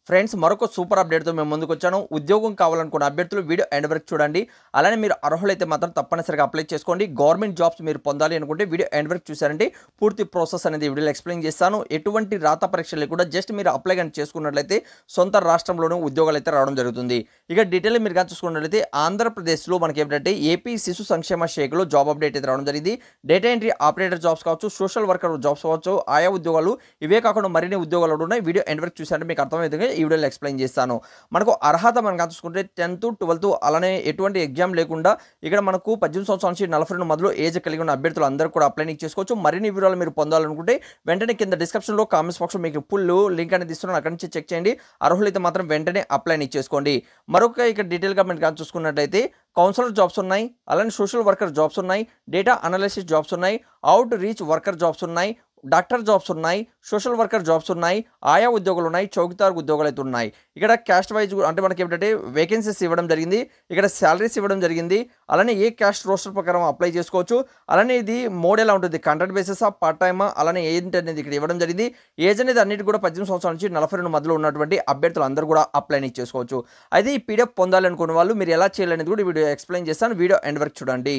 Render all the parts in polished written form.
Friends మరొక super అప్డేట్తో మేము ముందుకు వచ్చాను. ఉద్యోగం కావాలనుకున్న అభ్యర్థులు వీడియో ఎండ్ వరకు చూడండి. అలానే మీరు అర్హులైతే మాత్రం తప్పనిసరిగా అప్లై చేసుకోండి. గవర్నమెంట్ జాబ్స్ మీరు పొందాలి అనుకుంటే వీడియో ఎండ్ వరకు చూసారంటే పూర్తి ప్రాసెస్ అనేది వీడియోలో ఎక్స్ప్లెయిన్ చేస్తాను. ఎటువంటి రాత పరీక్షలు లేకుండా జస్ట్ మీరు అప్లై కానీ చేసుకున్నట్లయితే సొంత రాష్ట్రంలోనే ఉద్యోగాలు అయితే రావడం జరుగుతుంది. ఇక డీటెయిల్ మీరు కానీ చూసుకున్నట్లయితే ఆంధ్రప్రదేశ్లో మనకి ఏంటంటే ఏపీ శిశు సంక్షేమ శాఖలో జాబ్ అప్డేట్ అయితే రావడం జరిగింది. డేటా ఎంట్రీ ఆపరేటర్ జాబ్స్ కావచ్చు, సోషల్ వర్కర్ జాబ్స్ కావచ్చు, ఆయా ఉద్యోగాలు ఇవే కాకుండా మరిన్ని ఉద్యోగాలు ఉన్నాయి. వీడియో ఎండ్ వరకు చూసారంటే మీకు అర్థమవుతుంది. ఈ వీడియోలో ఎక్స్ప్లెయిన్ చేస్తాను. మనకు అర్హత మనం చూసుకుంటే 10th 12th అలానే ఎటువంటి ఎగ్జామ్ లేకుండా ఇక్కడ మనకు 18 సంవత్సరాల నుంచి 42 మధ్యలో ఏజ్ కలిగి ఉన్న అభ్యర్థులు అందరూ కూడా అప్లై చేసుకోవచ్చు. మరిన్ని వివరాలు మీరు పొందాలనుకుంటే వెంటనే కింద డిస్క్రిప్షన్లో కామెంట్స్ బాక్స్లో మీకు ఫుల్ లింక్ అనేది ఇస్తున్నాను, అక్కడి నుంచి చెక్ చేయండి. అర్హులైతే మాత్రం వెంటనే అప్లై చేసుకోండి. మరొక ఇక్కడ డీటెయిల్గా మీరు చూసుకున్నట్లయితే కౌన్సిలర్ జాబ్స్ ఉన్నాయి, అలానే సోషల్ వర్కర్ జాబ్స్ ఉన్నాయి, డేటా అనాలిసిస్ జాబ్స్ ఉన్నాయి, అవుట్ రీచ్ వర్కర్ జాబ్స్ ఉన్నాయి, డాక్టర్ జాబ్స్ ఉన్నాయి, సోషల్ వర్కర్ జాబ్స్ ఉన్నాయి, ఆయా ఉద్యోగాలు ఉన్నాయి, చౌకీదార్ ఉద్యోగాలు అయితే ఉన్నాయి. ఇక్కడ క్యాస్ట్ వైజ్ అంటే మనకి ఏంటంటే వేకెన్సీస్ ఇవ్వడం జరిగింది, ఇక్కడ శాలరీస్ ఇవ్వడం జరిగింది. అలానే ఏ క్యాస్ట్ రోస్టర్ ప్రకారం అప్లై చేసుకోవచ్చు. అలానే ఇది మోడ్ ఎలా ఉంటుంది, కాంట్రాక్ట్ బేసిస్ పార్ట్ టైమా అలానే ఏంటి అనేది ఇక్కడ ఇవ్వడం జరిగింది. ఏజ్ అనేది అన్నిటి కూడా 18 సంవత్సరాల నుంచి 42 మధ్యలో ఉన్నటువంటి అభ్యర్థులు అందరూ కూడా అప్లై చేసుకోవచ్చు. అయితే ఈ పీడిఎఫ్ పొందాలనుకున్న వాళ్ళు మీరు ఎలా చేయాలనేది కూడా వీడియో ఎక్స్ప్లెయిన్ చేస్తాను. వీడియో ఎండ్ వరకు చూడండి.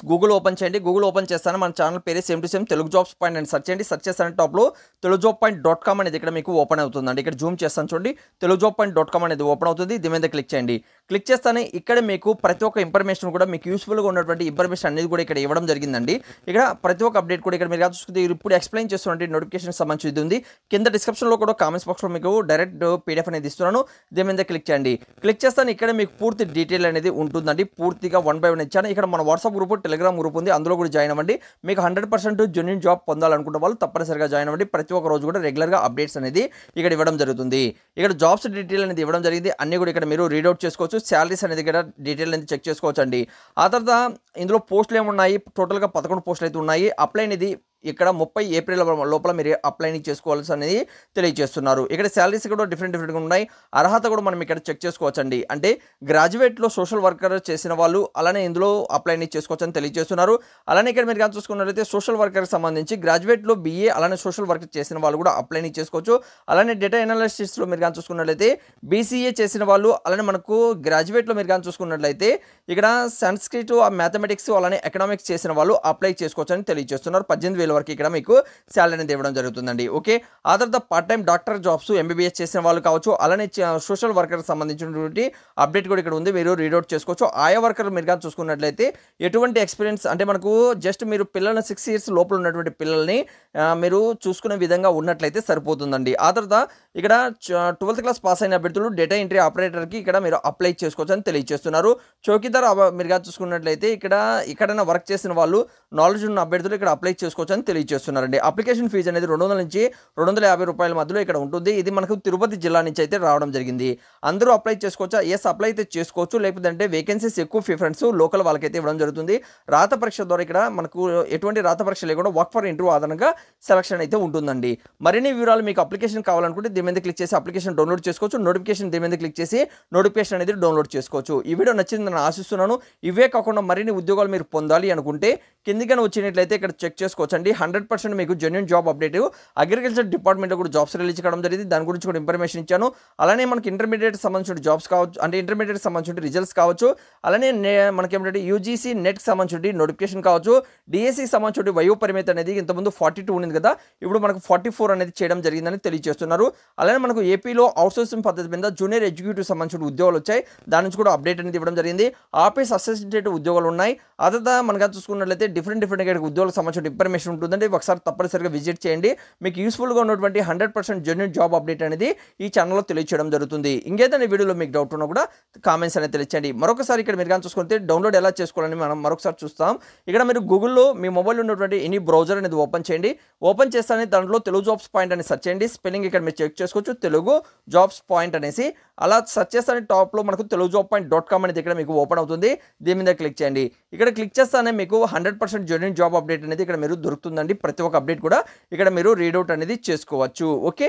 గూగుల్ ఓపెన్ చేయండి. గూగుల్ ఓపెన్ చేస్తాను. మన ఛానల్ పేరు same to same Telugu jobs point అని సెర్చ్ చేయండి. సెర్చ్ చేస్తాను టాప్లో telugujob.com అనేది ఇక్కడ మీకు ఓపెన్ అవుతుందండి. ఇక్కడ జూమ్ చేస్తాను చూడండి. telugujob.com అనేది ఓపెన్ అవుతుంది. దీని మీద క్లిక్ చేయండి. క్లిక్ చేస్తానే ఇక్కడ మీకు ప్రతి ఒక్క ఇన్ఫర్మేషన్ కూడా మీకు యూస్ఫుల్గా ఉన్నటువంటి ఇన్ఫర్మేషన్ అనేది కూడా ఇక్కడ ఇవ్వడం జరిగిందండి. ఇక్కడ ప్రతి ఒక్క అప్డేట్ కూడా ఇక్కడ మీరు చూసుకుంటే ఇప్పుడు ఎక్స్ప్లెయిన్ చేస్తున్నటువంటి నోటిఫికేషన్ సంబంధించి ఇది ఉంది. కింద డిస్క్రిప్షన్లో కూడా కామెంట్స్ బాక్స్లో మీకు డైరెక్ట్ పీడిఎఫ్ అనేది ఇస్తున్నాను. దీని మీద క్లిక్ చేయండి. క్లిక్ చేస్తాను ఇక్కడ మీకు పూర్తి డీటెయిల్ అనేది ఉంటుందండి. పూర్తిగా 1 by 1 ఇచ్చాను. ఇక్కడ మన వాట్సాప్ గ్రూప్, టెలిగ్రామ్ గ్రూప్ ఉంది, అందులో కూడా జాయిన్ అవ్వండి. మీకు 100% జెన్యూన్ జాబ్ పొందాలనుకుంటే వాళ్ళు తప్పనిసరిగా జాయిన్ అవ్వండి. ప్రతి ఒక్క రోజు కూడా రెగ్యులర్గా అప్డేట్స్ అనేది ఇక్కడ ఇవ్వడం జరుగుతుంది. ఇక్కడ జాబ్స్ డీటెయిల్ అనేది ఇవ్వడం జరిగింది. అన్ని కూడా ఇక్కడ మీరు రీడౌట్ చేసుకోవచ్చు. శాలరీస్ అనేది ఇక్కడ డీటెయిల్ అనేది చెక్ చేసుకోవచ్చు అండి. ఆ తర్వాత ఇందులో పోస్టులు ఏమున్నాయి, టోటల్గా 11 పోస్టులు అయితే ఉన్నాయి. అప్లై అనేది ఇక్కడ 30 ఏప్రిల్ లోపల మీరు అప్లై చేసుకోవాల్సి అనేది తెలియజేస్తున్నారు. ఇక్కడ శాలరీస్ కూడా డిఫరెంట్గా ఉన్నాయి. అర్హత కూడా మనం ఇక్కడ చెక్ చేసుకోవచ్చు అండి. అంటే గ్రాడ్యుయేట్లో సోషల్ వర్కర్ చేసిన వాళ్ళు అలానే ఇందులో అప్లై చేసుకోవచ్చు అని తెలియజేస్తున్నారు. అలానే ఇక్కడ మీరు చూసుకున్నట్లయితే సోషల్ వర్కర్కి సంబంధించి గ్రాడ్యుయేట్లో BA అలానే సోషల్ వర్క్ చేసిన వాళ్ళు కూడా అప్లై చేసుకోవచ్చు. అలానే డేటా అనాలిసిస్లో మీరు చూసుకున్నట్లయితే BCA చేసిన వాళ్ళు అలానే మనకు గ్రాడ్యుయేట్లో మీరు చూసుకున్నట్లయితే ఇక్కడ సంస్క్రిట్, మ్యాథమెటిక్స్ అలానే ఎకనామిక్స్ చేసిన వాళ్ళు అప్లై చేసుకోవచ్చు అని తెలియజేస్తున్నారు. 18,000 వరకు ఇక్కడ మీకు శాలరీ అనేది ఇవ్వడం జరుగుతుందండి. ఓకే, ఆ తర్వాత part time doctor jobs MBBS చేసిన వాళ్ళు కావచ్చు, అలానే సోషల్ వర్కర్ సంబంధించినటువంటి అప్డేట్ కూడా ఇక్కడ ఉంది, మీరు రీడౌట్ చేసుకోవచ్చు. ఆయా వర్కర్ మీరు కానీ చూసుకున్నట్లయితే ఎటువంటి ఎక్స్పీరియన్స్ అంటే మనకు జస్ట్ మీరు పిల్లల్ని 6 years లోపల ఉన్నటువంటి పిల్లల్ని మీరు చూసుకునే విధంగా ఉన్నట్లయితే సరిపోతుందండి. ఆ తర్వాత ఇక్కడ 12th క్లాస్ పాస్ అయిన అభ్యర్థులు డేటా ఎంట్రీ ఆపరేటర్కి ఇక్కడ మీరు అప్లై చేసుకోవచ్చు అని తెలియజేస్తున్నారు. చౌకీదార్ మీరు కానీ చూసుకున్నట్లయితే ఇక్కడైనా వర్క్ చేసిన వాళ్ళు నాలెడ్జ్ ఉన్న అభ్యర్థులు ఇక్కడ అప్లై చేసుకోవచ్చు అని తెలియజేస్తున్నారండి. అప్లికేషన్ ఫీజు అనేది 200 నుంచి 250 రూపాయల మధ్యలో ఇక్కడ ఉంటుంది. ఇది మనకు తిరుపతి జిల్లా నుంచి అయితే రావడం జరిగింది. అందరూ అప్లై చేసుకోవచ్చా? ఎస్, అప్లై అయితే చేసుకోవచ్చు. లేకపోతే అంటే వేకెన్సీస్ ఎక్కువ ప్రిఫరెన్స్ లోకల్ వాళ్ళకైతే ఇవ్వడం జరుగుతుంది. రాత పరీక్ష ద్వారా ఇక్కడ మనకు ఎటువంటి రాత పరీక్ష లేకుండా వర్క్ ఫర్ ఇంటర్వ్యూ ఆధారంగా సెలక్షన్ అయితే ఉంటుందండి. మరిన్ని వివరాలు మీకు అప్లికేషన్ కావాలనుకుంటే దీని మీద క్లిక్ చేసి అప్లికేషన్ డౌన్లోడ్ చేసుకోవచ్చు. నోటిఫికేషన్ దీని మీద క్లిక్ చేసి నోటిఫికేషన్ అనేది డౌన్లోడ్ చేసుకోవచ్చు. ఈ వీడియో నచ్చిందని నేను ఆశిస్తున్నాను. ఇవే కాకుండా మరిన్ని ఉద్యోగాలు మీరు పొందాలి అనుకుంటే కిందికైనా వచ్చినట్లయితే ఇక్కడ చెక్ చేసుకోవచ్చండి. 100% మీకు జెన్యూన్ జాబ్ అప్డేట్ అగ్రికల్చర్ డిపార్ట్మెంట్లో కూడా జాబ్స్ రిలీజ్ చేయడం జరిగింది. దాని గురించి కూడా ఇన్ఫర్మేషన్ ఇచ్చాను. అలానే మనకి ఇంటర్మీడియట్ సంబంధించిన జాబ్స్ కావచ్చు, అంటే ఇంటర్మీడియట్ సంబంధించిన రిజల్ట్స్ కావచ్చు, అలానే మనకి ఏమిటంటే UGC నెట్ సంబంధించిన నోటిఫికేషన్ కావచ్చు, DSC సంబంధించిన వయో పరిమితి అనేది ఇంతకుముందు 42 ఉంది కదా, ఇప్పుడు మనకు 44 అనేది చేయడం జరిగిందని తెలియజేస్తున్నారు. అలానే మనకు ఏపీలో అవుట్సోర్సింగ్ పద్ధతి మీద జూనియర్ ఎగ్జిక్యూటివ్ సంబంధించిన ఉద్యోగాలు వచ్చాయి. దాని నుంచి కూడా అప్డేట్ అనేది ఇవ్వడం జరిగింది. ఆఫీస్ అసిస్టెంట్ ఉద్యోగాలు ఉన్నాయి. ఆ తర్వాత మనకు చూసుకున్నట్లయితే డిఫరెంట్ ఉద్యోగాలకు సంబంధించిన ఇన్ఫర్మేషన్ ఉంటుందండి. ఒకసారి తప్పనిసరిగా విజిట్ చేయండి. మీకు యూస్ఫుల్గా ఉన్నటువంటి 100% జెన్యూన్ జాబ్ అప్డేట్ అనేది ఈ ఛానల్లో తెలియచేయడం జరుగుతుంది. ఇంకేదైనా వీడియోలో మీకు డౌట్ ఉన్నా కూడా కామెంట్స్ అనేది తెలియచేయండి. మరొకసారి ఇక్కడ మీరు కానీ చూసుకుంటే డౌన్లోడ్ ఎలా చేసుకోవాలని మనం మరొకసారి చూస్తాం. ఇక్కడ మీరు గూగుల్లో మీ మొబైల్ ఉన్నటువంటి ఎనీ బ్రౌజర్ అనేది ఓపెన్ చేయండి. ఓపెన్ చేస్తానే దాంట్లో తెలుగు జాబ్స్ పాయింట్ అని సెర్చ్ చేయండి. స్పెల్లింగ్ ఇక్కడ మీరు చెక్ చేసుకోవచ్చు, తెలుగు జాబ్స్ పాయింట్ అనేసి. అలా సెర్చ్ చేస్తానే టాప్లో మనకు telugujob.com అనేది ఇక్కడ మీకు ఓపెన్ అవుతుంది. దీని మీద క్లిక్ చేయండి. ఇక్కడ క్లిక్ చేస్తానే మీకు 100% జెన్యూన్ జాబ్ అప్డేట్ అనేది ఇక్కడ మీరు దొరుకుతుందండి. ప్రతి ఒక్క అప్డేట్ కూడా ఇక్కడ మీరు రీడౌట్ అనేది చేసుకోవచ్చు. ఓకే,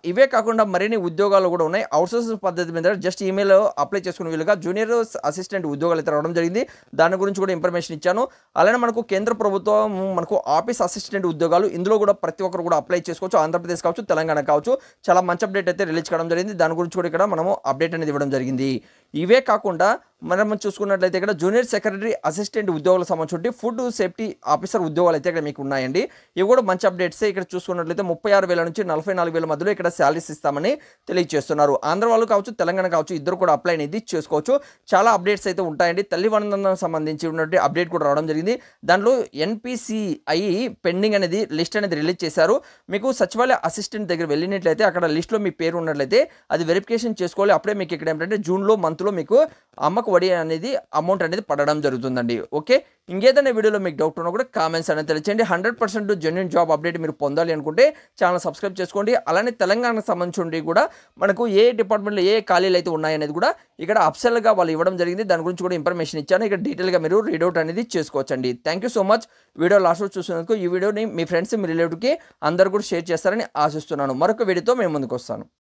ఇవే కాకుండా మరిన్ని ఉద్యోగాలు కూడా ఉన్నాయి. అవుట్‌సోర్సింగ్ పద్ధతి మీద జస్ట్ ఈమెయిల్‌లో అప్లై చేసుకునే వీలుగా జూనియర్ అసిస్టెంట్ ఉద్యోగాలు అయితే రావడం జరిగింది. దాని గురించి కూడా ఇన్ఫర్మేషన్ ఇచ్చాను. అలానే మనకు కేంద్ర ప్రభుత్వం మనకు ఆఫీస్ అసిస్టెంట్ ఉద్యోగాలు ఇందులో కూడా ప్రతి ఒక్కరు కూడా అప్లై చేసుకోవచ్చు. ఆంధ్రప్రదేశ్ కావచ్చు, తెలంగాణ కావచ్చు. చాలా మంచి అప్డేట్ అయితే రిలీజ్ కావడం జరిగింది. దాని గురించి కూడా ఇక్కడ మనము అప్డేట్ అనేది ఇవ్వడం జరిగింది. ఇవే కాకుండా మనం చూసుకున్నట్లయితే ఇక్కడ జూనియర్ సెక్రటరీ అసిస్టెంట్ ఉద్యోగాలకు సంబంధించి ఫుడ్ సేఫ్టీ ఆఫీసర్ ఉద్యోగాలు అయితే ఇక్కడ మీకు ఉన్నాయండి. ఇవి కూడా మంచి అప్డేట్స్. ఇక్కడ చూసుకున్నట్లయితే 36,000 నుంచి 44,000 మధ్యలో ఇక్కడ శాలరీస్ ఇస్తామని తెలియజేస్తున్నారు. ఆంధ్ర వాళ్ళు కావచ్చు, తెలంగాణ కావచ్చు, ఇద్దరు కూడా అప్లై అనేది చేసుకోవచ్చు. చాలా అప్డేట్స్ అయితే ఉంటాయండి. తల్లి వందనం సంబంధించి ఉన్నటువంటి అప్డేట్ కూడా రావడం జరిగింది. దాంట్లో NPCI పెండింగ్ అనేది లిస్ట్ అనేది రిలీజ్ చేశారు. మీకు సచివాలయ అసిస్టెంట్ దగ్గర వెళ్ళినట్లయితే అక్కడ లిస్ట్లో మీ పేరు ఉన్నట్లయితే అది వెరిఫికేషన్ చేసుకోవాలి. అప్పుడే మీకు ఇక్కడ ఏంటంటే జూన్లో మంత్లో మీకు అమ్మకు వడి అనేది అమౌంట్ అనేది పడడం జరుగుతుందండి. ఓకే, ఇంకేదైనా వీడియోలో మీకు డౌట్ ఉన్నా కూడా కామెంట్స్ అనేది తెలియచేయండి. 100% జెన్యూన్ జాబ్ అప్డేట్ మీరు పొందాలి అనుకుంటే ఛానల్ సబ్స్క్రైబ్ చేసుకోండి. అలానే తెలంగాణకు సంబంధించి కూడా మనకు ఏ డిపార్ట్మెంట్లో ఏ ఖాళీలు అయితే ఉన్నాయనేది కూడా ఇక్కడ అఫ్సల్గా వాళ్ళు ఇవ్వడం జరిగింది. దాని గురించి కూడా ఇన్ఫర్మేషన్ ఇచ్చాను. ఇక్కడ డీటెయిల్గా మీరు రీడౌట్ అనేది చేసుకోవచ్చండి. Thank you so much video last చూసినందుకు. ఈ వీడియోని మీ ఫ్రెండ్స్, మీ రిలేటివ్కి అందరు కూడా షేర్ చేస్తారని ఆశిస్తున్నాను. మరొక వీడియోతో మేము ముందుకు వస్తాను.